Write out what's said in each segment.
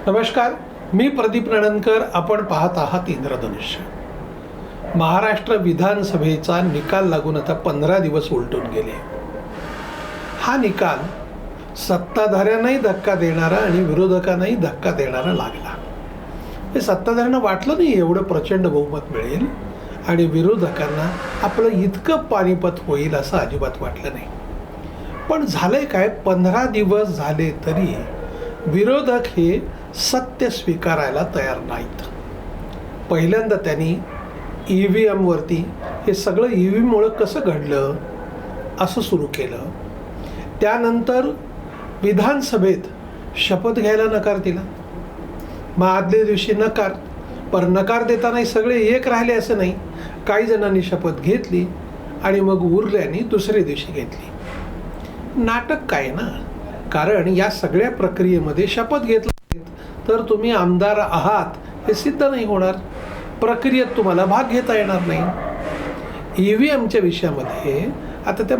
नमस्कार, मी प्रदीप नणंदकर. आपण पाहत आहात इंद्रधनुष्य. महाराष्ट्र विधानसभेचा निकाल लागून आता 15 दिवस उलटून गेले. हा निकाल सत्ताधाऱ्यांनाही धक्का देणारा आणि विरोधकांनाही धक्का देणारा लागला. हे सत्ताधाऱ्यांना वाटलं नाही एवढं प्रचंड बहुमत मिळेल आणि विरोधकांना आपलं इतकं पानिपत होईल असं अजिबात वाटलं नाही. पण झालंय काय, 15 दिवस झाले तरी विरोधक हे सत्य स्वीकारायला तयार नाहीत. पहिल्यांदा त्यांनी EVMवरती हे सगळं EVMमुळं कसं घडलं असं सुरू केलं. त्यानंतर विधानसभेत शपथ घ्यायला नकार दिला. मग आदल्या दिवशी नकार, पण नकार देतानाही सगळे एक राहिले असं नाही. काही जणांनी शपथ घेतली आणि मग उरल्याने दुसऱ्या दिवशी घेतली. नाटक काय ना, कारण या सगळ्या प्रक्रियेमध्ये शपथ घेतली तर तुम्ही आमदार आहात हे सिद्ध नाही होणार. प्रक्रियेत तुम्हाला भाग घेता येणार नाही. EVMच्या विषयामध्ये आता त्या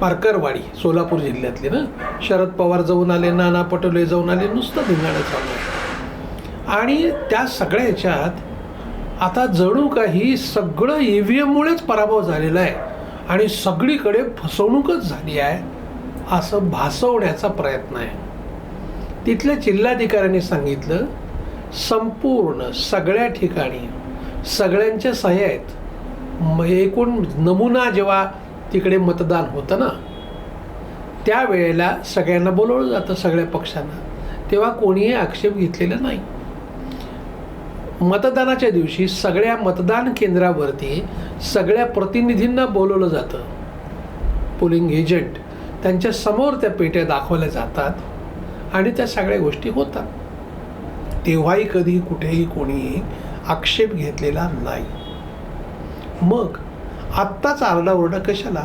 मार्करवाडी सोलापूर जिल्ह्यातले ना, शरद पवार जाऊन आले, नाना पटोले जाऊन आले, नुसतं धिंगाणं चालू आहे. आणि त्या सगळ्या ह्याच्यात आता जणू काही सगळं EVMमुळेच पराभव झालेला आहे आणि सगळीकडे फसवणूकच झाली आहे असं भासवण्याचा प्रयत्न आहे. तिथल्या जिल्हाधिकाऱ्यांनी सांगितलं, संपूर्ण सगळ्या ठिकाणी सगळ्यांच्या सह्या आहेत. एकूण नमुना जेव्हा तिकडे मतदान होतं ना, त्यावेळेला सगळ्यांना बोलवलं जातं, सगळ्या पक्षांना. तेव्हा कोणीही आक्षेप घेतलेला नाही. मतदानाच्या दिवशी सगळ्या मतदान केंद्रावरती सगळ्या प्रतिनिधींना बोलवलं जातं. पोलिंग एजंट त्यांच्या समोर त्या पेट्या दाखवल्या जातात आणि त्या सगळ्या गोष्टी होतात. तेव्हाही कधी कुठेही कोणीही आक्षेप घेतलेला नाही. मग आत्ताच आरडाओरडा कशाला?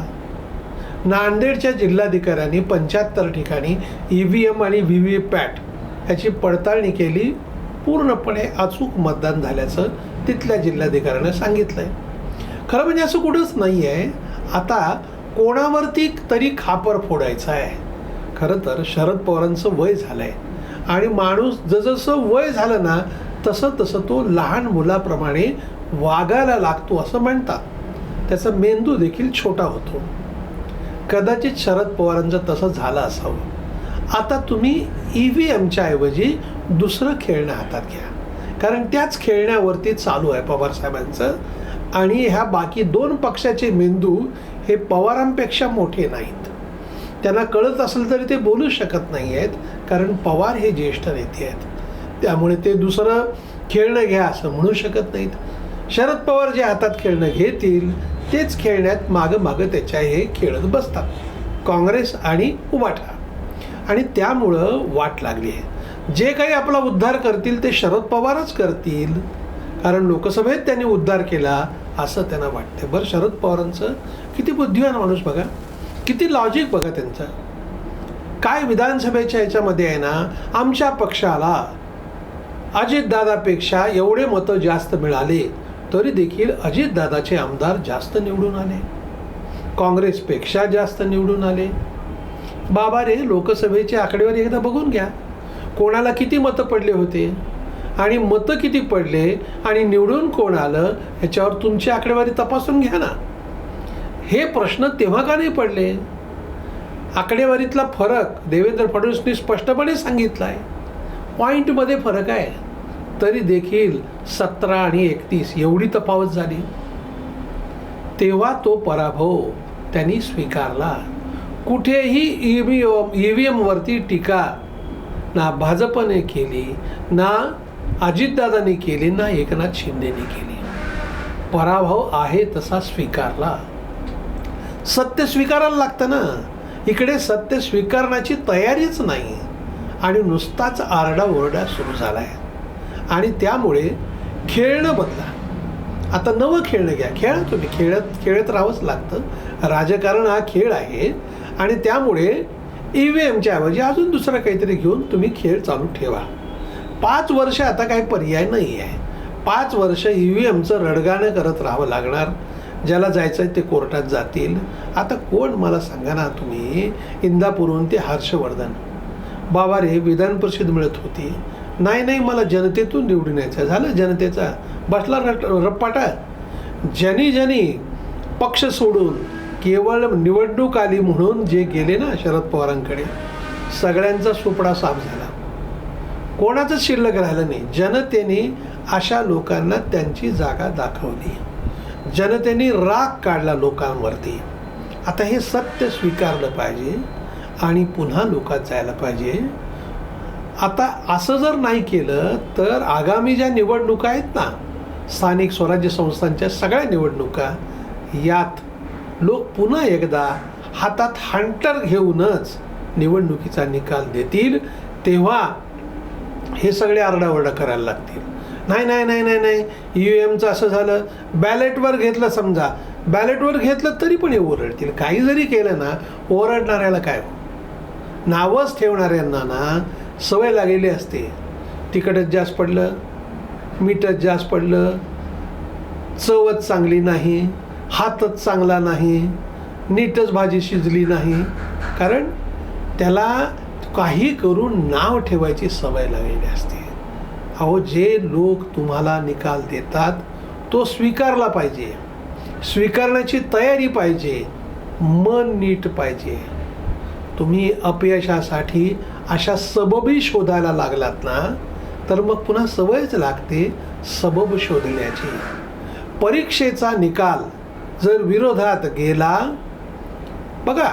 नांदेडच्या जिल्हाधिकाऱ्यांनी 75 ठिकाणी EVM आणि VVPAT याची पडताळणी केली. पूर्णपणे अचूक मतदान झाल्याचं तिथल्या जिल्हाधिकाऱ्याने सांगितलंय. खरं म्हणजे असं कुठंच नाही आहे. आता कोणावरती तरी खापर फोडायचं आहे. खरं तर शरद पवारांचं वय झालं आहे आणि माणूस जसं वय झालं ना तसं तसं तो लहान मुलाप्रमाणे वागायला लागतो असं म्हणतात. त्याचा मेंदू देखील छोटा होतो. कदाचित शरद पवारांचं तसं झालं असावं. आता तुम्ही EVMच्या ऐवजी दुसरं खेळणं हातात घ्या, कारण त्याच खेळण्यावरती चालू आहे पवारसाहेबांचं. आणि ह्या बाकी 2 पक्षाचे मेंदू हे पवारांपेक्षा मोठे नाहीत. त्यांना कळत असेल तरी ते बोलू शकत नाही आहेत, कारण पवार हे ज्येष्ठ नेते आहेत. त्यामुळे ते दुसरं खेळणं घ्या असं म्हणू शकत नाहीत. शरद पवार जे हातात खेळणं घेतील तेच खेळण्यात मागं त्याच्या हे खेळत बसतात, काँग्रेस आणि उभाठा. आणि त्यामुळं वाट लागली आहे. जे काही आपला उद्धार करतील ते शरद पवारच करतील, कारण लोकसभेत त्यांनी उद्धार केला असं त्यांना वाटतं. बरं, शरद पवारांचं किती बुद्धिवान माणूस बघा, किती लॉजिक बघा त्यांचं. काय विधानसभेच्या ह्याच्यामध्ये आहे ना, आमच्या पक्षाला अजितदादापेक्षा एवढे मतं जास्त मिळाले तरी देखील अजितदादाचे आमदार जास्त निवडून आले, काँग्रेसपेक्षा जास्त निवडून आले. बाबा रे, लोकसभेची आकडेवारी एकदा बघून घ्या. कोणाला किती मतं पडले होते आणि मतं किती पडले आणि निवडून कोण आलं ह्याच्यावर तुमची आकडेवारी तपासून घ्या ना. हे प्रश्न तेव्हा का नाही पडले? आकडेवारीतला फरक देवेंद्र फडणवीसनी स्पष्टपणे सांगितला आहे. पॉईंटमध्ये फरक आहे, तरी देखील 17 आणि 31 एवढी तफावत झाली. तेव्हा तो पराभव त्यांनी स्वीकारला. कुठेही EVMवरती टीका ना भाजपने केली, ना अजितदादांनी केली, ना एकनाथ शिंदेने केली. पराभव आहे तसा स्वीकारला. सत्य स्वीकारायला लागतं ना. इकडे सत्य स्वीकारण्याची तयारीच नाही आणि नुसताच आरडाओरडा सुरू झाला आहे. आणि त्यामुळे खेळणं बदला. आता नवं खेळणं घ्या. खेळा तुम्ही, खेळत राहावंच लागतं. राजकारण हा खेळ आहे आणि त्यामुळे EVMच्या ऐवजी अजून दुसरं काहीतरी घेऊन तुम्ही खेळ चालू ठेवा. 5 वर्ष आता काही पर्याय नाही आहे. 5 वर्ष EVMचं रडगाणं करत राहावं लागणार. ज्याला जायचं आहे ते कोर्टात जातील. आता कोण मला सांगा ना तुम्ही, इंदापूरहून ते हर्षवर्धन बाबा रे विधान परिषद मिळत होती, नाही मला जनतेतून निवडून यायचं, झालं जनतेचा बसला रप्पाटा. ज्यांनी पक्ष सोडून केवळ निवडणूक आली म्हणून जे गेले ना शरद पवारांकडे, सगळ्यांचा सुपडा साफ झाला, कोणाचंच शिल्लक राहिलं नाही. जनतेने अशा लोकांना त्यांची जागा दाखवली, जनतेने राग काढला लोकांवरती. आता हे सत्य स्वीकारलं पाहिजे आणि पुन्हा लोकात जायला पाहिजे. आता असं जर नाही केलं तर आगामी ज्या निवडणुका आहेत ना, स्थानिक स्वराज्य संस्थांच्या सगळ्या निवडणुका, यात लोक पुन्हा एकदा हातात हंटर घेऊनच निवडणुकीचा निकाल देतील. तेव्हा हे सगळे आरडाओरडा करायला लागतील. नाही EVMचं असं झालं, बॅलेटवर घेतलं, समजा बॅलेटवर घेतलं तरी पण हे ओरडतील. काही जरी केलं ना, ओरडणाऱ्याला काय हो, नावच ठेवणाऱ्यांना ना सवय लागलेली असते. तिखटच जास्त पडलं, मीठच जास्त पडलं, चवच चांगली नाही, हातच चांगला नाही, नीटच भाजी शिजली नाही, कारण त्याला काही करून नाव ठेवायची सवय लागलेली असते. अहो, जे लोक तुम्हाला निकाल देतात तो स्वीकारला पाहिजे, स्वीकारण्याची तयारी पाहिजे, मन नीट पाहिजे. तुम्ही अपयशासाठी अशा सबबी शोधायला लागलात ना, तर मग पुन्हा सवयच लागते सबब शोधण्याची. परीक्षेचा निकाल जर विरोधात गेला, बघा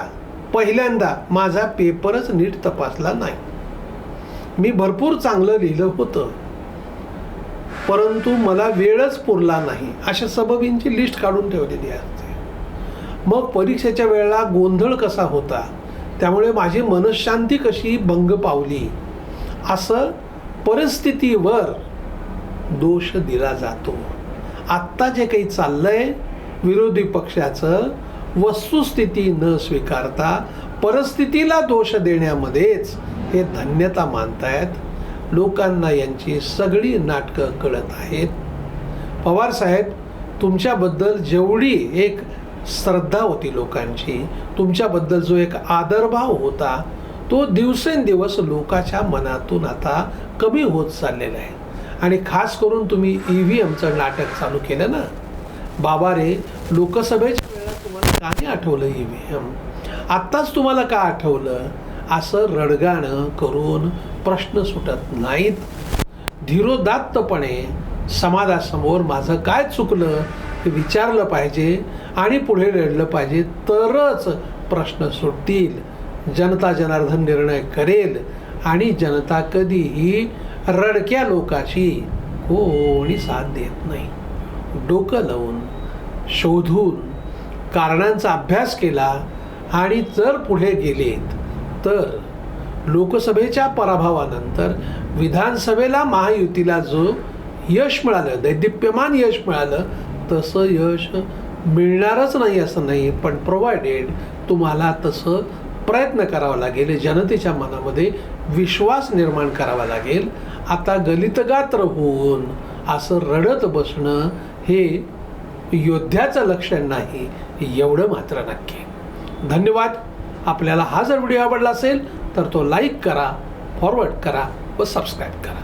पहिल्यांदा माझा पेपरच नीट तपासला नाही, मी भरपूर चांगलं लिहिलं होतं परंतु मला वेळच पुरला नाही, अशा सबबींची लिस्ट काढून ठेवलेली असते. मग परीक्षेच्या वेळेला गोंधळ कसा होता, त्यामुळे माझी मनःशांती कशी भंग पावली, असं परिस्थितीवर दोष दिला जातो. आत्ता जे काही चाललंय विरोधी पक्षाचं, वस्तुस्थिती न स्वीकारता परिस्थितीला दोष देण्यामध्येच हे धन्यता मानतायत. लोकांना यांची सगळी नाटकं कळत आहेत. पवार साहेब, तुमच्याबद्दल जेवढी एक श्रद्धा होती लोकांची, तुमच्याबद्दल जो एक आदरभाव होता, तो दिवसेंदिवस लोकांच्या मनातून आता कमी होत चाललेला आहे. आणि खास करून तुम्ही EVMचं नाटक चालू केलं ना, बाबा रे, लोकसभेच्या वेळेला तुम्हाला का नाही आठवलं EVM, आत्ताच तुम्हाला का आठवलं, असं रडगाणं करून प्रश्न सुटत नाहीत. धीरोदात्तपणे समाजासमोर माझं काय चुकलं ते विचारलं पाहिजे आणि पुढे लढलं पाहिजे, तरच प्रश्न सुटतील. जनता जनार्दन निर्णय करेल आणि जनता कधीही रडक्या लोकाची कोणी साथ देत नाही. डोकं लावून शोधून कारणांचा अभ्यास केला आणि जर पुढे गेलेत तर लोकसभेच्या पराभवानंतर विधानसभेला महायुतीला जो यश मिळालं, दैदिप्यमान यश मिळालं, तसं यश मिळणारच नाही असं नाही, पण प्रोव्हायडेड तुम्हाला तसं प्रयत्न करावा लागेल, जनतेच्या मनामध्ये विश्वास निर्माण करावा लागेल. आता गलितगात्र होऊन असं रडत बसणं हे योद्ध्याचं लक्षण नाही, एवढं मात्र नक्की. धन्यवाद. आपल्याला हा जर व्हिडिओ आवडला असेल तर तो लाईक करा, फॉरवर्ड करा व सबस्क्राईब करा.